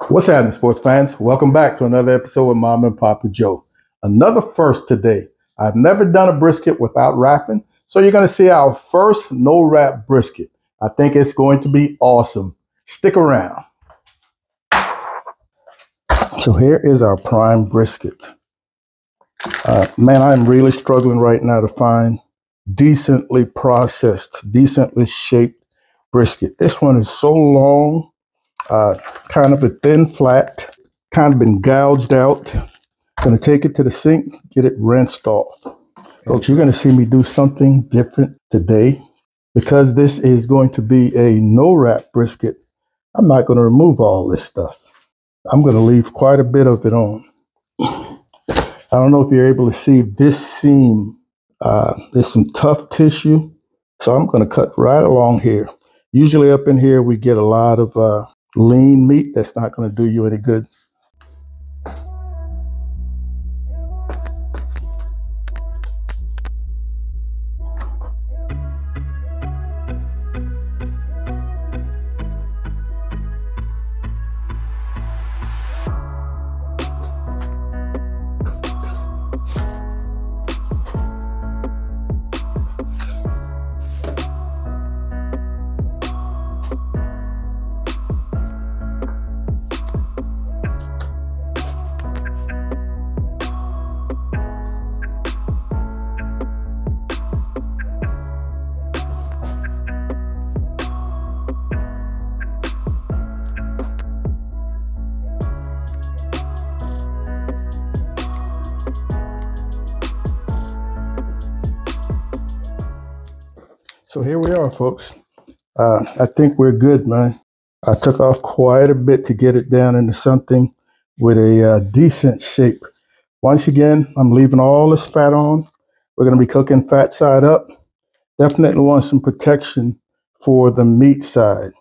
What's happening, sports fans? Welcome back to another episode with Mom and Papa Joe. Another first today. I've never done a brisket without wrapping, so you're going to see our first no wrap brisket. I think it's going to be awesome. Stick around. So here is our prime brisket. Man, I'm really struggling right now to find decently processed, decently shaped brisket. This one is so long, kind of a thin flat, kind of been gouged out. Going to take it to the sink, get it rinsed off. Folks, you're going to see me do something different today. Because this is going to be a no wrap brisket, I'm not going to remove all this stuff. I'm going to leave quite a bit of it on. I don't know if you're able to see this seam. There's some tough tissue, so I'm going to cut right along here. Usually up in here, we get a lot of lean meat that's not going to do you any good. So here we are, folks. I think we're good, man. I took off quite a bit to get it down into something with a decent shape. Once again, I'm leaving all this fat on. We're going to be cooking fat side up. Definitely want some protection for the meat side.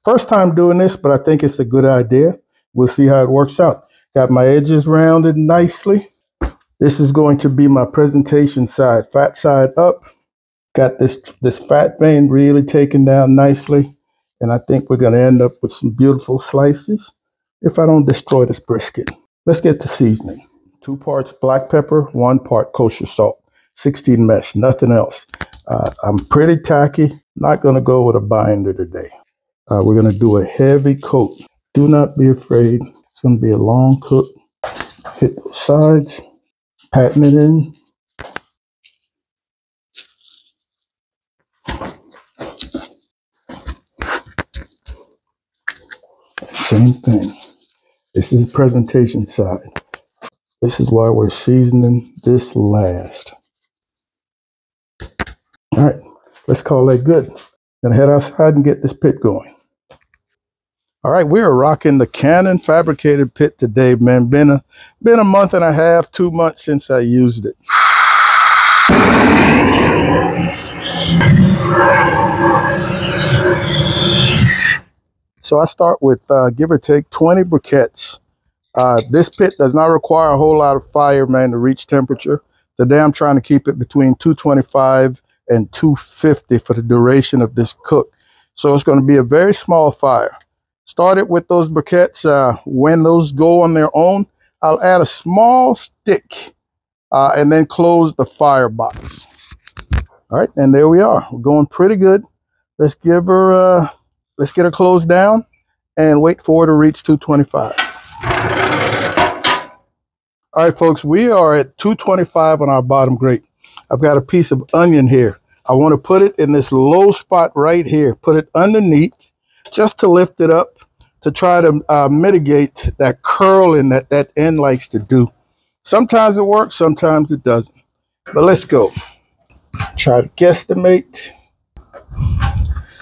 First time doing this, but I think it's a good idea. We'll see how it works out. Got my edges rounded nicely. This is going to be my presentation side, fat side up. Got this fat vein really taken down nicely. And I think we're going to end up with some beautiful slices if I don't destroy this brisket. Let's get to seasoning. 2 parts black pepper, 1 part kosher salt, 16 mesh, nothing else. I'm pretty tacky. Not going to go with a binder today. We're going to do a heavy coat. Do not be afraid. It's going to be a long cook. Hit those sides, patting it in. Same thing. This is the presentation side. This is why we're seasoning this last. All right, let's call that good. Gonna head outside and get this pit going. All right, we are rocking the Cannon fabricated pit today, man. Been a month and a half, 2 months since I used it. So I start with give or take 20 briquettes. This pit does not require a whole lot of fire, man, to reach temperature. Today I'm trying to keep it between 225 and 250 for the duration of this cook. So it's going to be a very small fire. Started with those briquettes. When those go on their own, I'll add a small stick and then close the firebox. All right, and there we are. We're going pretty good. Let's give her, let's get her closed down and wait for her to reach 225. All right, folks, we are at 225 on our bottom grate. I've got a piece of onion here. I want to put it in this low spot right here. Put it underneath just to lift it up to try to mitigate that curling that end likes to do. Sometimes it works, sometimes it doesn't. But let's go. Try to guesstimate.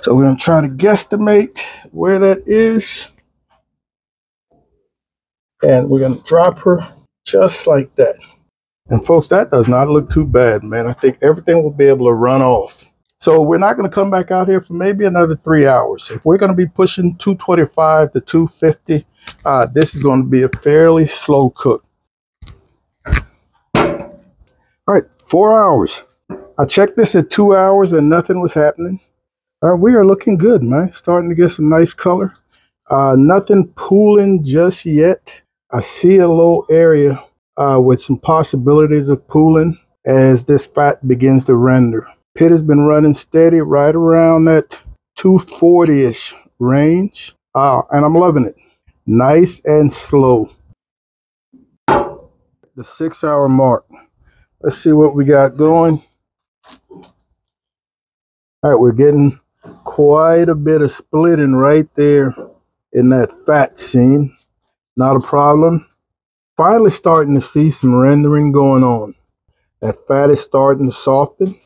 So we're going to try to guesstimate where that is. And we're going to drop her just like that. And folks, that does not look too bad, man. I think everything will be able to run off. So we're not going to come back out here for maybe another 3 hours. If we're going to be pushing 225 to 250, this is going to be a fairly slow cook. All right, 4 hours. I checked this at 2 hours and nothing was happening. We are looking good, man. Starting to get some nice color. Nothing pooling just yet. I see a low area with some possibilities of pooling as this fat begins to render. Pit has been running steady right around that 240-ish range, and I'm loving it. Nice and slow. The 6-hour mark. Let's see what we got going. All right, we're getting quite a bit of splitting right there in that fat seam. Not a problem. Finally starting to see some rendering going on. That fat is starting to soften.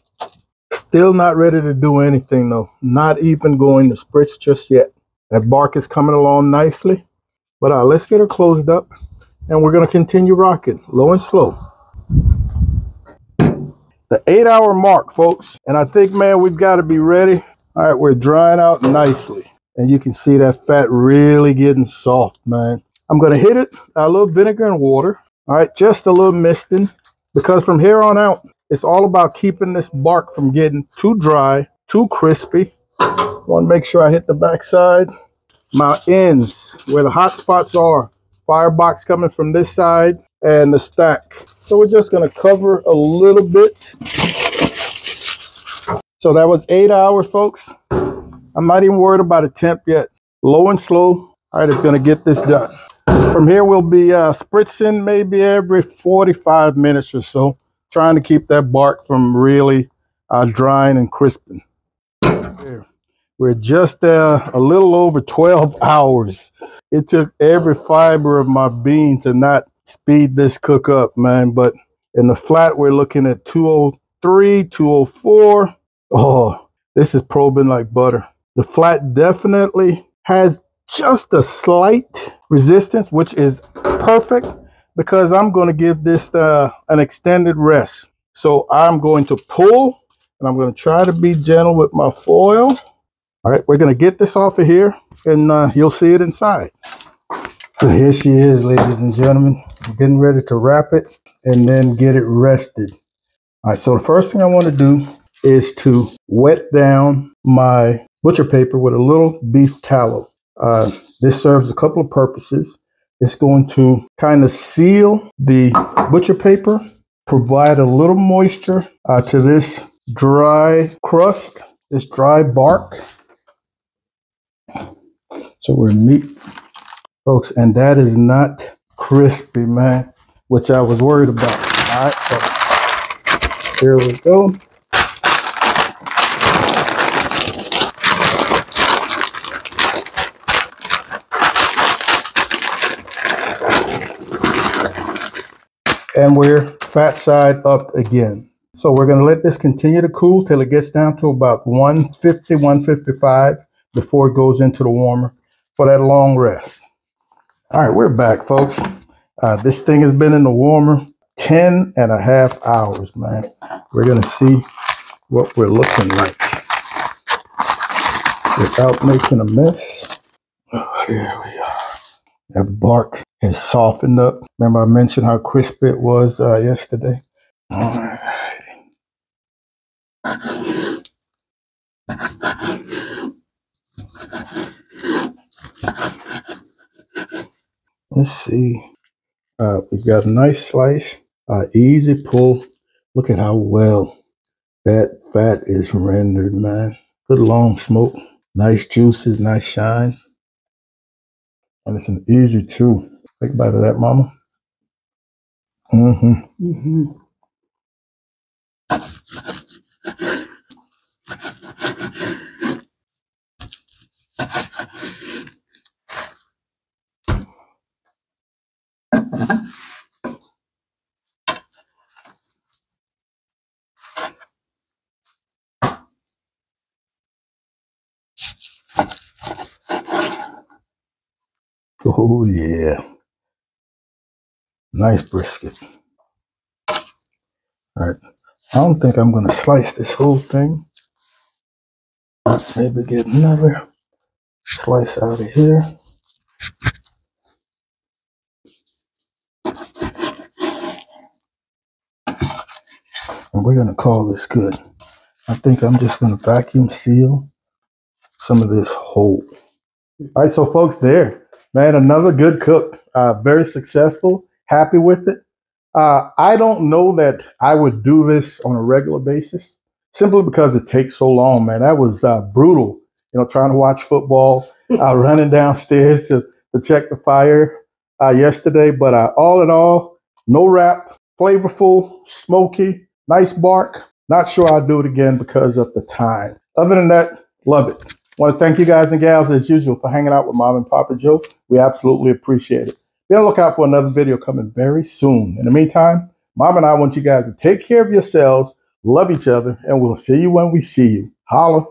Still not ready to do anything though. Not even going to spritz just yet. That bark is coming along nicely. But let's get her closed up and we're going to continue rocking low and slow. The 8-hour mark, folks. And I think, man, we've got to be ready. All right, we're drying out nicely. And you can see that fat really getting soft, man. I'm going to hit it a little vinegar and water. All right, just a little misting. Because from here on out, it's all about keeping this bark from getting too dry, too crispy. I want to make sure I hit the backside. My ends, where the hot spots are. Firebox coming from this side and the stack. So we're just going to cover a little bit. So that was 8 hours, folks. I'm not even worried about a temp yet. Low and slow. All right, it's going to get this done. From here, we'll be spritzing maybe every 45 minutes or so, trying to keep that bark from really drying and crisping. We're just a little over 12 hours. It took every fiber of my being to not speed this cook up, man. But in the flat, we're looking at 203, 204. Oh, this is probing like butter. The flat definitely has just a slight resistance, which is perfect because I'm going to give this an extended rest. So I'm going to pull and I'm going to try to be gentle with my foil. All right, we're going to get this off of here and you'll see it inside. So here she is, ladies and gentlemen. I'm getting ready to wrap it and then get it rested. All right, so the first thing I want to do is to wet down my butcher paper with a little beef tallow. This serves a couple of purposes. It's going to kind of seal the butcher paper, provide a little moisture to this dry crust, this dry bark. So we're meat, folks, and that is not crispy, man, which I was worried about. All right, so here we go. And we're fat side up again. So we're going to let this continue to cool till it gets down to about 150, 155 before it goes into the warmer for that long rest. All right, we're back, folks. This thing has been in the warmer 10.5 hours, man. We're going to see what we're looking like without making a mess. Oh, here we are. That bark has softened up. Remember I mentioned how crispy it was yesterday? All right. Let's see. We've got a nice slice, easy pull. Look at how well that fat is rendered, man. Good long smoke, nice juices, nice shine. And it's an easy chew. Take a bite of that, mama. Oh, yeah. Nice brisket. All right. I don't think I'm going to slice this whole thing. Maybe get another slice out of here. And we're going to call this good. I think I'm just going to vacuum seal some of this whole. All right, so folks, there, man, another good cook, very successful, happy with it. I don't know that I would do this on a regular basis simply because it takes so long, man. That was brutal, trying to watch football, running downstairs to check the fire yesterday. But all in all, no wrap, flavorful, smoky, nice bark. Not sure I'll do it again because of the time. Other than that, love it. Want to thank you guys and gals as usual for hanging out with Mom and Papa Joe. We absolutely appreciate it. Be on the lookout for another video coming very soon. In the meantime, Mom and I want you guys to take care of yourselves, love each other, and we'll see you when we see you. Holla.